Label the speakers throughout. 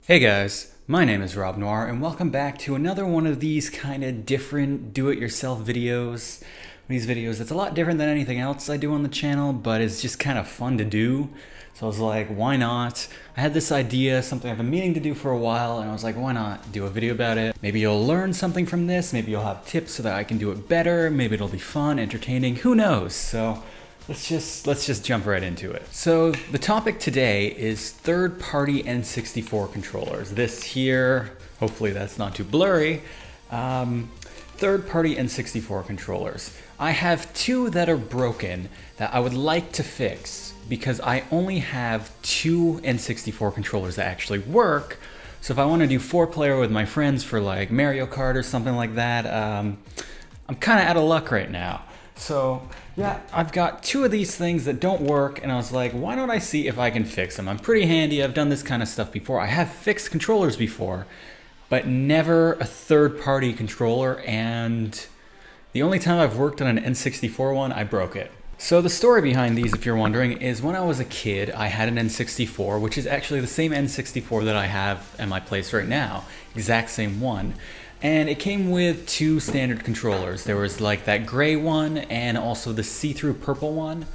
Speaker 1: Hey guys, my name is Rob Noire and welcome back to another one of these kind of different do-it-yourself videos. These videos, it's a lot different than anything else I do on the channel, but it's just kind of fun to do. So I was like, why not? I had this idea, something I've been meaning to do for a while, and I was like, why not do a video about it? Maybe you'll learn something from this, maybe you'll have tips so that I can do it better, maybe it'll be fun, entertaining, who knows? So let's just jump right into it. So the topic today is third-party N64 controllers. This here, hopefully that's not too blurry, third-party N64 controllers. I have two that are broken that I would like to fix because I only have two N64 controllers that actually work. So if I want to do 4-player with my friends for like Mario Kart or something like that, I'm kind of out of luck right now. So yeah, I've got two of these things that don't work, and I was like, why don't I see if I can fix them? I'm pretty handy, I've done this kind of stuff before. I have fixed controllers before, but never a third-party controller, and the only time I've worked on an N64 one, I broke it. So the story behind these, if you're wondering, is when I was a kid, I had an N64, which is actually the same N64 that I have at my place right now, exact same one. And it came with two standard controllers. There was like that gray one and also the see-through purple one,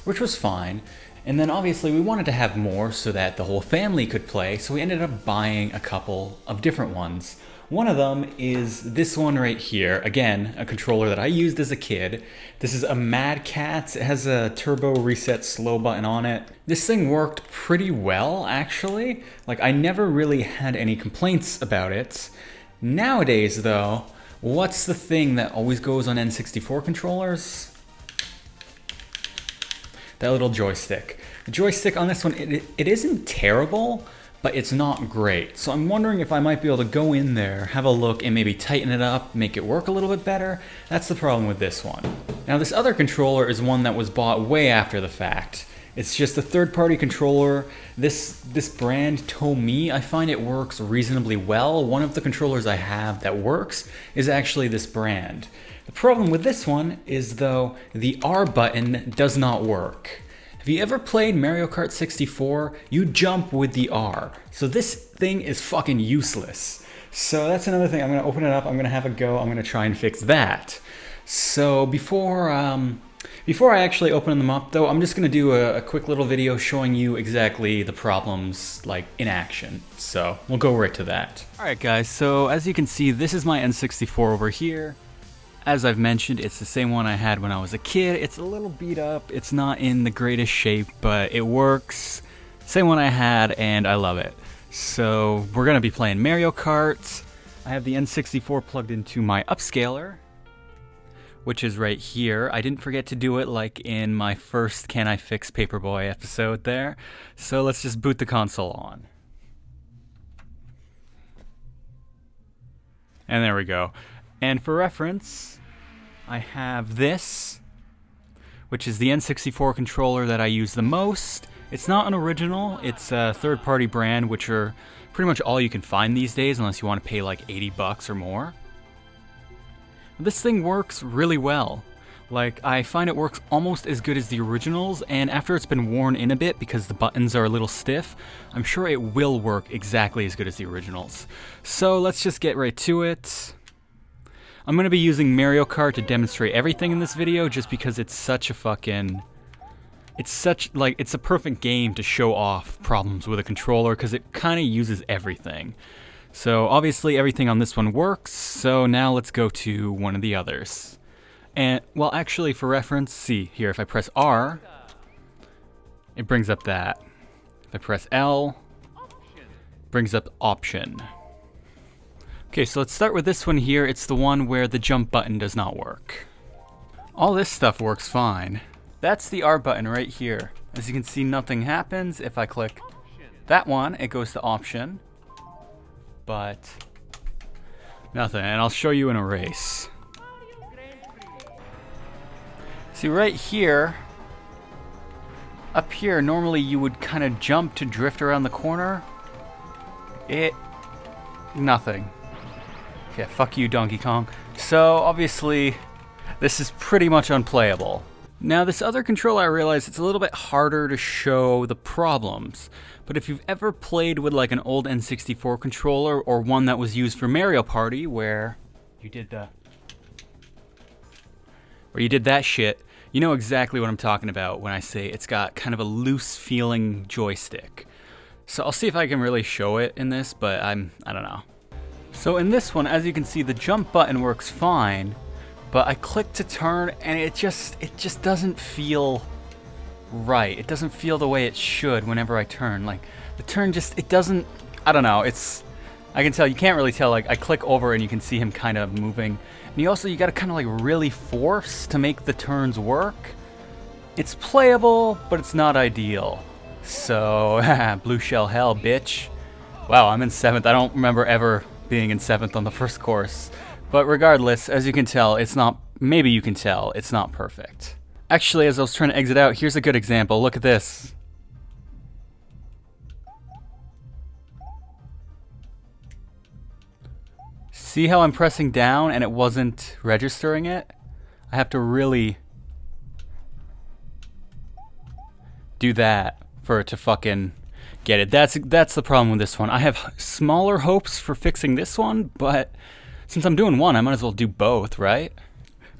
Speaker 1: which was fine. And then obviously we wanted to have more so that the whole family could play, so we ended up buying a couple of different ones. One of them is this one right here. Again, a controller that I used as a kid. This is a Mad Catz. It has a turbo reset slow button on it. This thing worked pretty well, actually. Like, I never really had any complaints about it. Nowadays, though, what's the thing that always goes on N64 controllers? That little joystick. The joystick on this one, it isn't terrible, but it's not great. So I'm wondering if I might be able to go in there, have a look, and maybe tighten it up, make it work a little bit better. That's the problem with this one. Now, this other controller is one that was bought way after the fact. It's just a third-party controller. This brand, Tomy, I find it works reasonably well. One of the controllers I have that works is actually this brand. The problem with this one is, though, the R button does not work. Have you ever played Mario Kart 64? You jump with the R. So this thing is fucking useless. So that's another thing. I'm gonna open it up, I'm gonna have a go, I'm gonna try and fix that. So before I actually open them up, though, I'm just going to do a quick little video showing you exactly the problems, like, in action. So we'll go right to that. Alright guys, so as you can see, this is my N64 over here. As I've mentioned, it's the same one I had when I was a kid. It's a little beat up, it's not in the greatest shape, but it works. Same one I had, and I love it. So we're going to be playing Mario Kart. I have the N64 plugged into my upscaler, which is right here. I didn't forget to do it like in my first Can I Fix Paperboy episode there. So let's just boot the console on. And there we go. And for reference, I have this, which is the N64 controller that I use the most. It's not an original, it's a third-party brand, which are pretty much all you can find these days unless you want to pay like 80 bucks or more. This thing works really well. Like, I find it works almost as good as the originals, and after it's been worn in a bit because the buttons are a little stiff, I'm sure it will work exactly as good as the originals. So let's just get right to it. I'm going to be using Mario Kart to demonstrate everything in this video just because it's such a fucking... It's a perfect game to show off problems with a controller because it kind of uses everything. So obviously everything on this one works, so now let's go to one of the others. And, well, actually for reference, see here, if I press R, it brings up that. If I press L, it brings up option. Okay, so let's start with this one here. It's the one where the jump button does not work. All this stuff works fine. That's the R button right here. As you can see, nothing happens. If I click that one, it goes to option. But nothing, and I'll show you in a race. See right here, up here, normally you would kind of jump to drift around the corner. Nothing. Okay, fuck you, Donkey Kong. So obviously, this is pretty much unplayable. Now this other controller, I realize it's a little bit harder to show the problems, but if you've ever played with like an old N64 controller or one that was used for Mario Party where you did that shit, you know exactly what I'm talking about when I say it's got kind of a loose feeling joystick. So I'll see if I can really show it in this, but I don't know. So in this one, as you can see, the jump button works fine, but I click to turn and it just doesn't feel right. It doesn't feel the way it should whenever I turn. Like the turn just, it doesn't, I don't know, I can tell, you can't really tell, like I click over and you can see him kind of moving. And you gotta kind of like really force to make the turns work. It's playable, but it's not ideal. So, blue shell hell, bitch. Wow, I'm in 7th. I don't remember ever being in 7th on the first course. But regardless, as you can tell, it's not, maybe you can tell, it's not perfect. Actually, as I was trying to exit out, here's a good example. Look at this. See how I'm pressing down and it wasn't registering it? I have to really do that for it to fucking get it. That's the problem with this one. I have smaller hopes for fixing this one, but since I'm doing one, I might as well do both, right?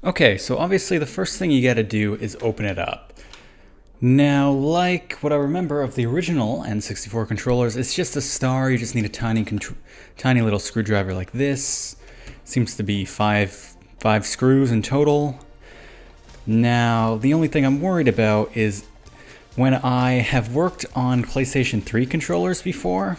Speaker 1: Okay, so obviously the first thing you gotta do is open it up. Now, like what I remember of the original N64 controllers, it's just a star. You just need a tiny little screwdriver like this. Seems to be five screws in total. Now, the only thing I'm worried about is when I have worked on PlayStation 3 controllers before,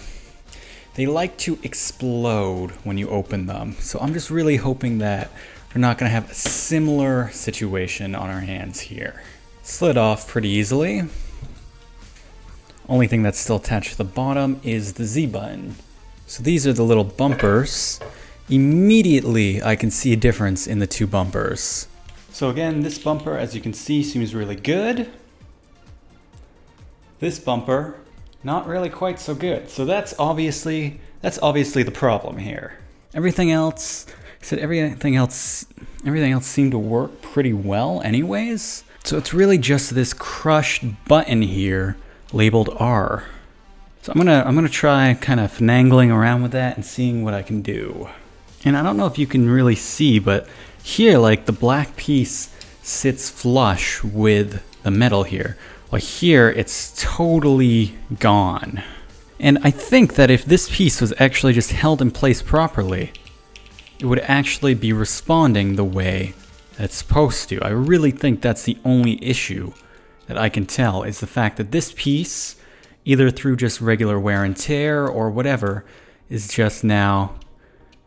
Speaker 1: they like to explode when you open them. So I'm just really hoping that we're not going to have a similar situation on our hands here. Slid off pretty easily. Only thing that's still attached to the bottom is the Z button. So these are the little bumpers. Immediately I can see a difference in the two bumpers. So again, this bumper, as you can see, seems really good. This bumper, not really quite so good. So that's obviously the problem here. Everything else seemed to work pretty well anyways. So it's really just this crushed button here labeled R. So I'm gonna try kind of finagling around with that and seeing what I can do. And I don't know if you can really see, but here, like the black piece sits flush with the metal here. Well, here it's totally gone. And I think that if this piece was actually just held in place properly, it would actually be responding the way that it's supposed to. I really think that's the only issue that I can tell, is the fact that this piece, either through just regular wear and tear or whatever, is just now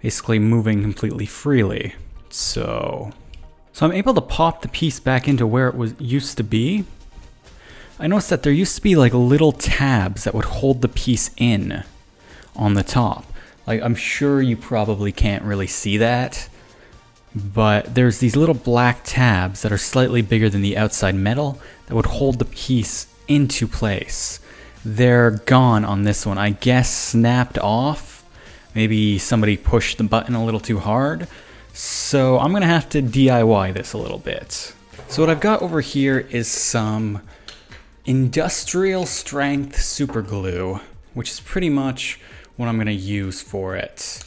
Speaker 1: basically moving completely freely. So I'm able to pop the piece back into where it used to be. I noticed that there used to be like little tabs that would hold the piece in on the top. Like, I'm sure you probably can't really see that, but there's these little black tabs that are slightly bigger than the outside metal that would hold the piece into place. They're gone on this one. I guess snapped off. Maybe somebody pushed the button a little too hard. So I'm gonna have to DIY this a little bit. So what I've got over here is some industrial strength super glue, which is pretty much what I'm gonna use for it.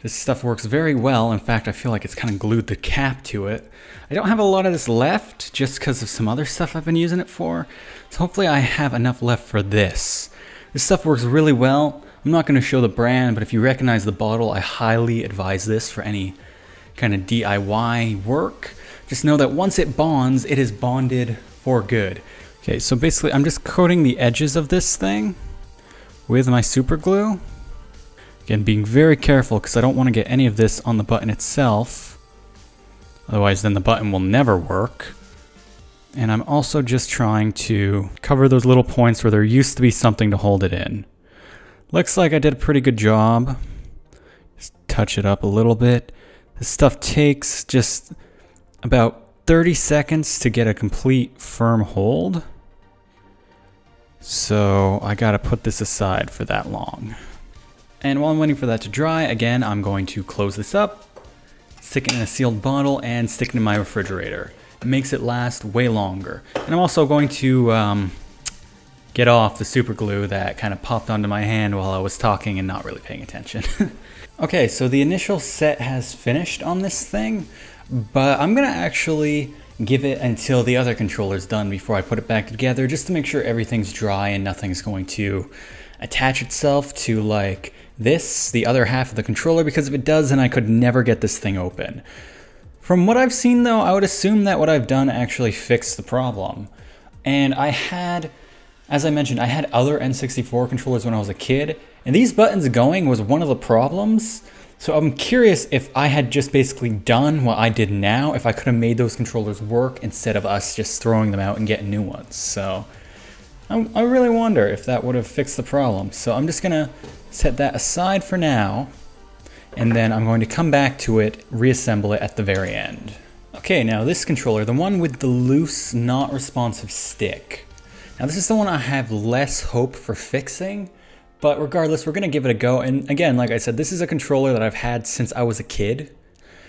Speaker 1: This stuff works very well. In fact, I feel like it's kind of glued the cap to it. I don't have a lot of this left just because of some other stuff I've been using it for. So hopefully I have enough left for this. This stuff works really well. I'm not going to show the brand, but if you recognize the bottle, I highly advise this for any kind of DIY work. Just know that once it bonds, it is bonded for good. Okay, so basically I'm just coating the edges of this thing with my super glue. Again, being very careful because I don't want to get any of this on the button itself. Otherwise, then the button will never work. And I'm also just trying to cover those little points where there used to be something to hold it in. Looks like I did a pretty good job. Just touch it up a little bit. This stuff takes just about 30 seconds to get a complete firm hold. So I gotta put this aside for that long. And while I'm waiting for that to dry, again, I'm going to close this up, stick it in a sealed bottle, and stick it in my refrigerator. makes it last way longer. And I'm also going to get off the super glue that kind of popped onto my hand while I was talking and not really paying attention. Okay, so the initial set has finished on this thing, but I'm gonna actually give it until the other controller's done before I put it back together, just to make sure everything's dry and nothing's going to attach itself to like this, the other half of the controller, because if it does, then I could never get this thing open. From what I've seen though, I would assume that what I've done actually fixed the problem. And I had, as I mentioned, I had other N64 controllers when I was a kid, and these buttons going was one of the problems. So I'm curious if I had just basically done what I did now, if I could have made those controllers work instead of us just throwing them out and getting new ones. So I really wonder if that would have fixed the problem. So I'm just gonna set that aside for now, and then I'm going to come back to it, reassemble it at the very end. Okay, now this controller, the one with the loose, not responsive stick. Now this is the one I have less hope for fixing, but regardless, we're gonna give it a go. And again, like I said, this is a controller that I've had since I was a kid.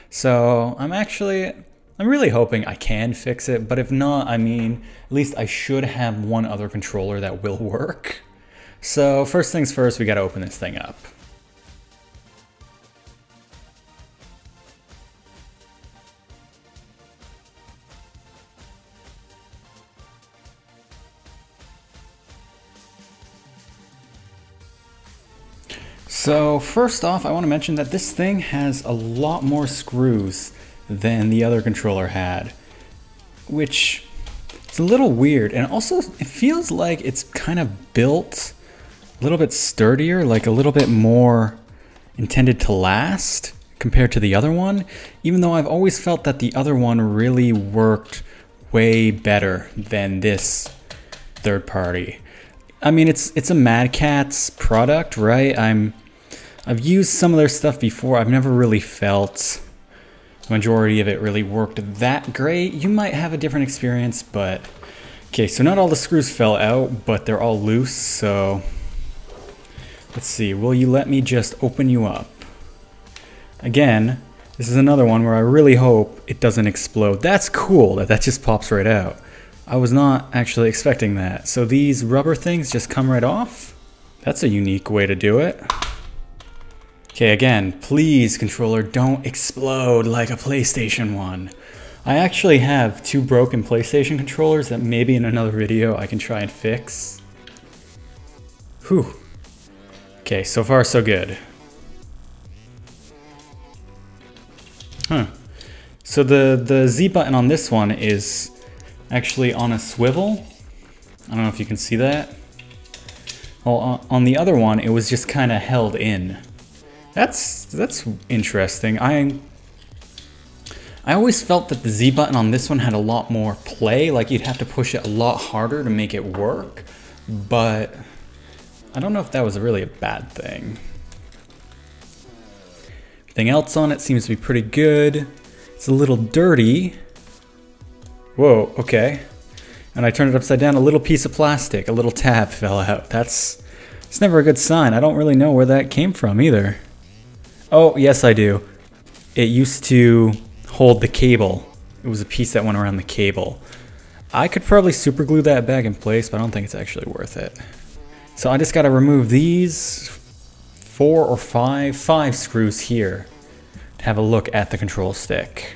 Speaker 1: So I'm really hoping I can fix it, but if not, I mean, at least I should have one other controller that will work. So first things first, we gotta open this thing up. So first off, I want to mention that this thing has a lot more screws than the other controller had, which is a little weird. And also it feels like it's kind of built a little bit sturdier, like a little bit more intended to last compared to the other one, even though I've always felt that the other one really worked way better than this third party. I mean, it's a Mad Catz product, right? I've used some of their stuff before. I've never really felt the majority of it really worked that great. You might have a different experience, but okay, so not all the screws fell out, but they're all loose. So let's see, will you let me just open you up? Again, this is another one where I really hope it doesn't explode. That's cool that just pops right out. I was not actually expecting that. So these rubber things just come right off. That's a unique way to do it. Okay, again, please, controller, don't explode like a PlayStation one. I actually have 2 broken PlayStation controllers that maybe in another video I can try and fix. Whew. Okay, so far so good. Huh. So the Z button on this one is actually on a swivel. I don't know if you can see that. Well, on the other one, it was just kind of held in. That's interesting. I always felt that the Z button on this one had a lot more play, like you'd have to push it a lot harder to make it work, but I don't know if that was really a bad thing. Everything else on it seems to be pretty good. It's a little dirty. Whoa, okay. And I turned it upside down, a little piece of plastic, a little tab fell out. It's never a good sign. I don't really know where that came from either. Oh, yes I do. It used to hold the cable. It was a piece that went around the cable. I could probably super glue that back in place, but I don't think it's actually worth it. So I just gotta remove these 4 or 5 screws here to have a look at the control stick.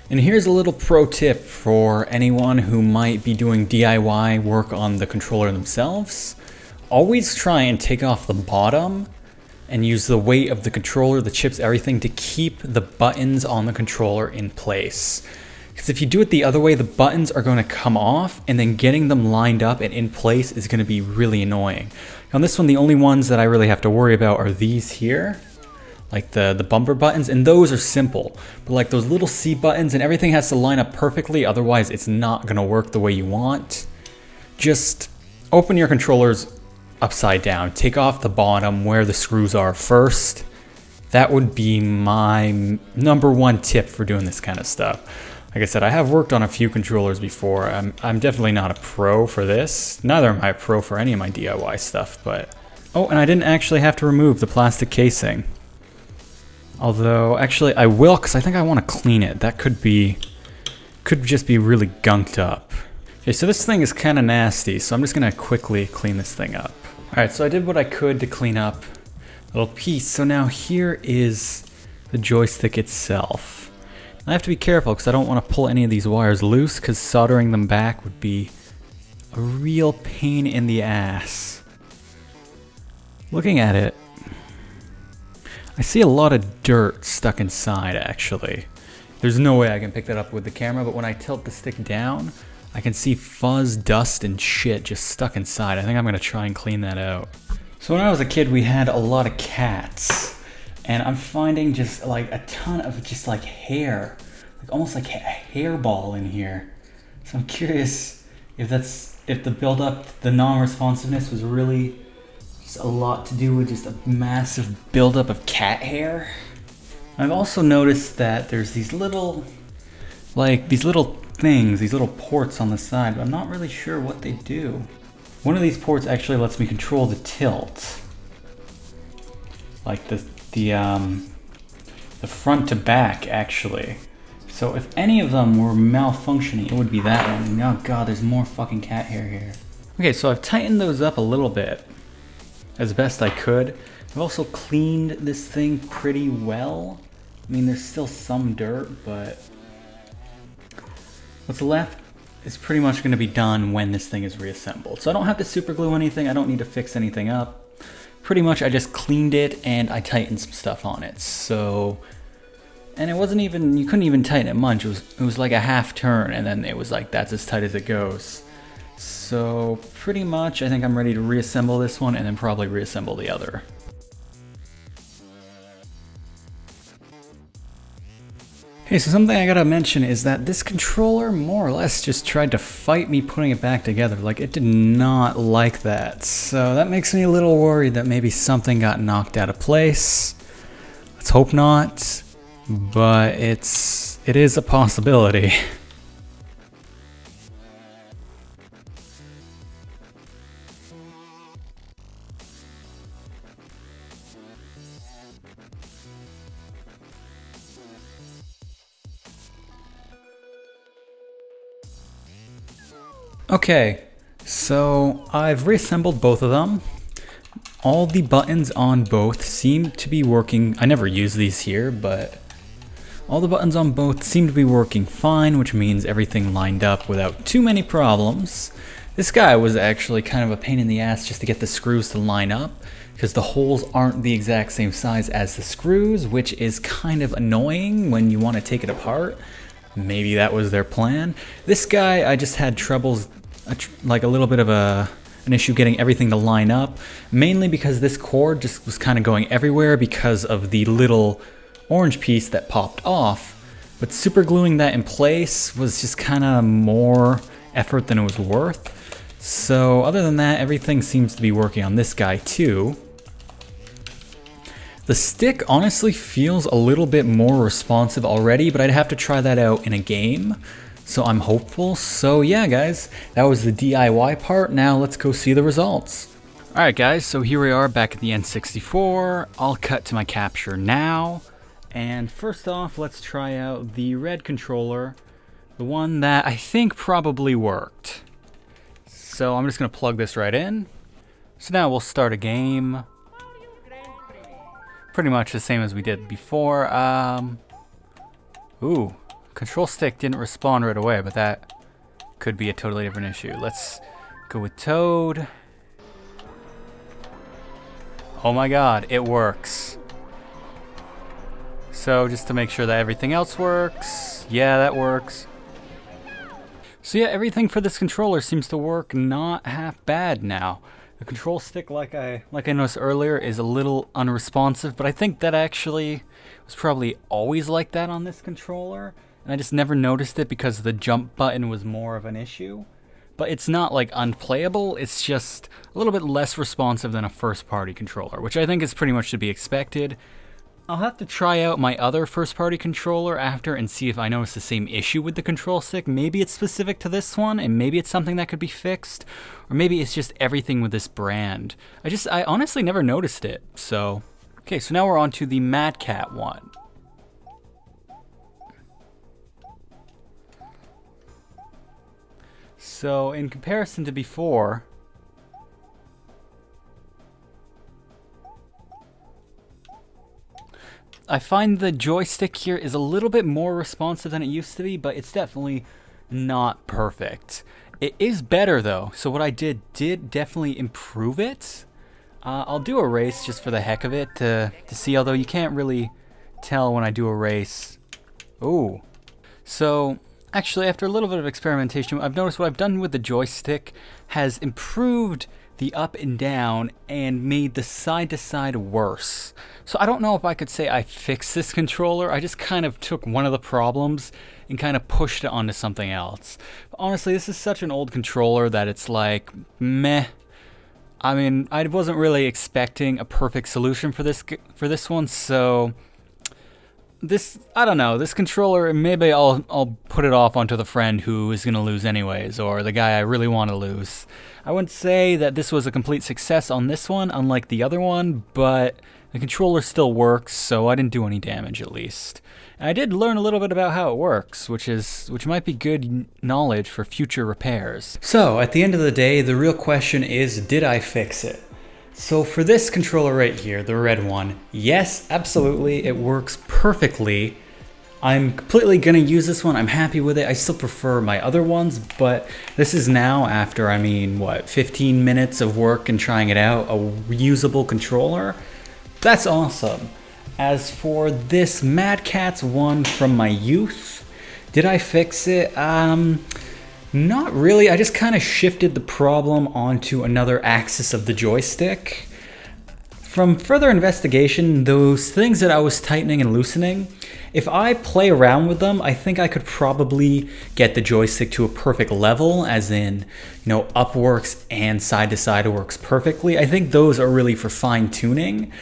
Speaker 1: And here's a little pro tip for anyone who might be doing DIY work on the controller themselves. Always try and take off the bottom and use the weight of the controller, the chips, everything to keep the buttons on the controller in place. Because if you do it the other way, the buttons are going to come off, and then getting them lined up and in place is going to be really annoying. On this one, the only ones that I really have to worry about are these here, like the bumper buttons, and those are simple. But like those little C buttons and everything has to line up perfectly, otherwise it's not going to work the way you want. Just open your controllers upside down. Take off the bottom where the screws are first. That would be my #1 tip for doing this kind of stuff. Like I said, I have worked on a few controllers before. I'm definitely not a pro for this. Neither am I a pro for any of my DIY stuff, but... Oh, and I didn't actually have to remove the plastic casing. Although, actually I will, because I think I want to clean it. That could be could just be really gunked up. Okay, so this thing is kind of nasty, so I'm just gonna quickly clean this thing up. Alright, so I did what I could to clean up a little piece. So now here is the joystick itself. I have to be careful because I don't want to pull any of these wires loose, because soldering them back would be a real pain in the ass. Looking at it, I see a lot of dirt stuck inside, actually. There's no way I can pick that up with the camera, but when I tilt the stick down, I can see fuzz, dust, and shit just stuck inside. I think I'm gonna try and clean that out. So when I was a kid, we had a lot of cats, and I'm finding just like a ton of just like hair, like almost like a hairball in here. So I'm curious if the buildup, the non-responsiveness was really just a lot to do with just a massive buildup of cat hair. I've also noticed that there's these little things, these little ports on the side, but I'm not really sure what they do. One of these ports actually lets me control the tilt, like the front to back, actually. So if any of them were malfunctioning, it would be that one. Oh god, there's more fucking cat hair here. Okay, so I've tightened those up a little bit, as best I could. I've also cleaned this thing pretty well. I mean, there's still some dirt, but what's left is pretty much going to be done when this thing is reassembled. So I don't have to super glue anything, I don't need to fix anything up. Pretty much I just cleaned it and I tightened some stuff on it. So, and it wasn't even, you couldn't even tighten it much. It was like a half turn, and then it was like, that's as tight as it goes. So pretty much I think I'm ready to reassemble this one and then probably reassemble the other. Okay, so something I gotta mention is that this controller more or less just tried to fight me putting it back together. Like, it did not like that. So that makes me a little worried that maybe something got knocked out of place. Let's hope not, but it is a possibility. Okay, so I've reassembled both of them. All the buttons on both seem to be working. I never use these here, but all the buttons on both seem to be working fine, which means everything lined up without too many problems. This guy was actually kind of a pain in the ass just to get the screws to line up, because the holes aren't the exact same size as the screws, which is kind of annoying when you want to take it apart. Maybe that was their plan. This guy, I just had troubles, like a little bit of an issue getting everything to line up, mainly because this cord just was kind of going everywhere because of the little orange piece that popped off. But super gluing that in place was just kind of more effort than it was worth. So other than that, everything seems to be working on this guy too. The stick honestly feels a little bit more responsive already, but I'd have to try that out in a game. So I'm hopeful. So yeah, guys, that was the DIY part. Now let's go see the results. Alright guys, so here we are back at the N64. I'll cut to my capture now. And first off, let's try out the red controller. The one that I think probably worked. So I'm just going to plug this right in. So now we'll start a game. Pretty much the same as we did before. Ooh, control stick didn't respond right away, but that could be a totally different issue. Let's go with Toad. Oh my god, it works. So just to make sure that everything else works. Yeah, that works. So yeah, everything for this controller seems to work not half bad now. The control stick, like I noticed earlier, is a little unresponsive, but I think that actually was probably always like that on this controller, and I just never noticed it because the jump button was more of an issue. But it's not like unplayable, it's just a little bit less responsive than a first-party controller, which I think is pretty much to be expected. I'll have to try out my other first-party controller after and see if I notice the same issue with the control stick. Maybe it's specific to this one, and maybe it's something that could be fixed, or maybe it's just everything with this brand. I honestly never noticed it, so. Okay, so now we're on to the Mad Cat one. So in comparison to before, I find the joystick here is a little bit more responsive than it used to be, but it's definitely not perfect. It is better though, so what I did definitely improve it. I'll do a race just for the heck of it to see, although you can't really tell when I do a race. Ooh. So, actually, after a little bit of experimentation, I've noticed what I've done with the joystick has improved the up and down and made the side to side worse. So I don't know if I could say I fixed this controller. I just kind of took one of the problems and kind of pushed it onto something else. Honestly, this is such an old controller that it's like, meh. I mean, I wasn't really expecting a perfect solution for this one, so I don't know, this controller, maybe I'll put it off onto the friend who is gonna lose anyways, or the guy I really want to lose. I wouldn't say that this was a complete success on this one, unlike the other one, but the controller still works, so I didn't do any damage at least. And I did learn a little bit about how it works, which might be good knowledge for future repairs. So, at the end of the day, the real question is, did I fix it? So for this controller right here, the red one, yes, absolutely, it works perfectly. I'm completely gonna use this one, I'm happy with it. I still prefer my other ones, but this is now after, 15 minutes of work and trying it out, a usable controller. That's awesome. As for this Mad Catz one from my youth, did I fix it? Not really. I just kind of shifted the problem onto another axis of the joystick. From further investigation, those things that I was tightening and loosening, if I play around with them, I think I could probably get the joystick to a perfect level, as in, up works and side to side works perfectly. I think those are really for fine tuning.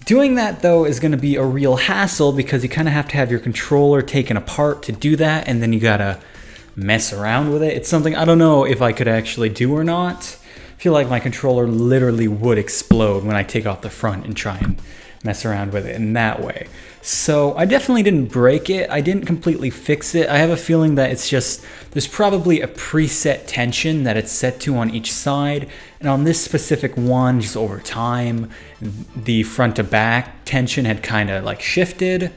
Speaker 1: Doing that though is going to be a real hassle because you kind of have to have your controller taken apart to do that, and then you gotta mess around with it. It's something I don't know if I could actually do or not. I feel like my controller literally would explode when I take off the front and try and mess around with it in that way. So I definitely didn't break it. I didn't completely fix it. I have a feeling that it's just, there's probably a preset tension that it's set to on each side. And on this specific one, just over time, the front to back tension had kind of like shifted.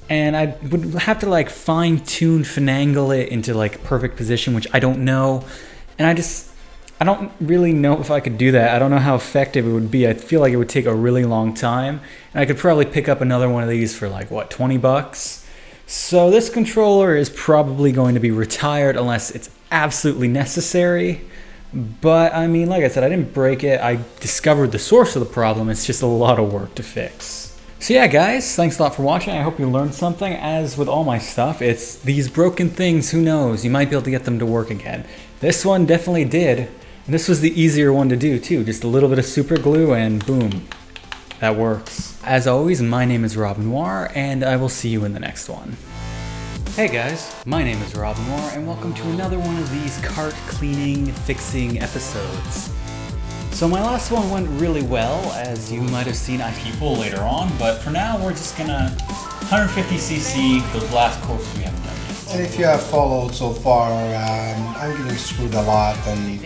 Speaker 1: And I would have to like fine tune, finagle it into like perfect position, which I don't know. And I don't really know if I could do that. I don't know how effective it would be. I feel like it would take a really long time. And I could probably pick up another one of these for like, what, 20 bucks? So this controller is probably going to be retired unless it's absolutely necessary. But I mean, like I said, I didn't break it. I discovered the source of the problem. It's just a lot of work to fix. So yeah, guys, thanks a lot for watching. I hope you learned something. As with all my stuff, it's these broken things, who knows? You might be able to get them to work again. This one definitely did. And this was the easier one to do too. Just a little bit of super glue and boom, that works. As always, my name is Rob Noire, and I will see you in the next one. Hey guys, my name is Rob Noire, and welcome to another one of these cart cleaning, fixing episodes. So my last one went really well, as you might have seen on people later on, but for now we're just gonna 150cc the last course we haven't done yet.
Speaker 2: And if you have followed so far, I'm getting screwed a lot, and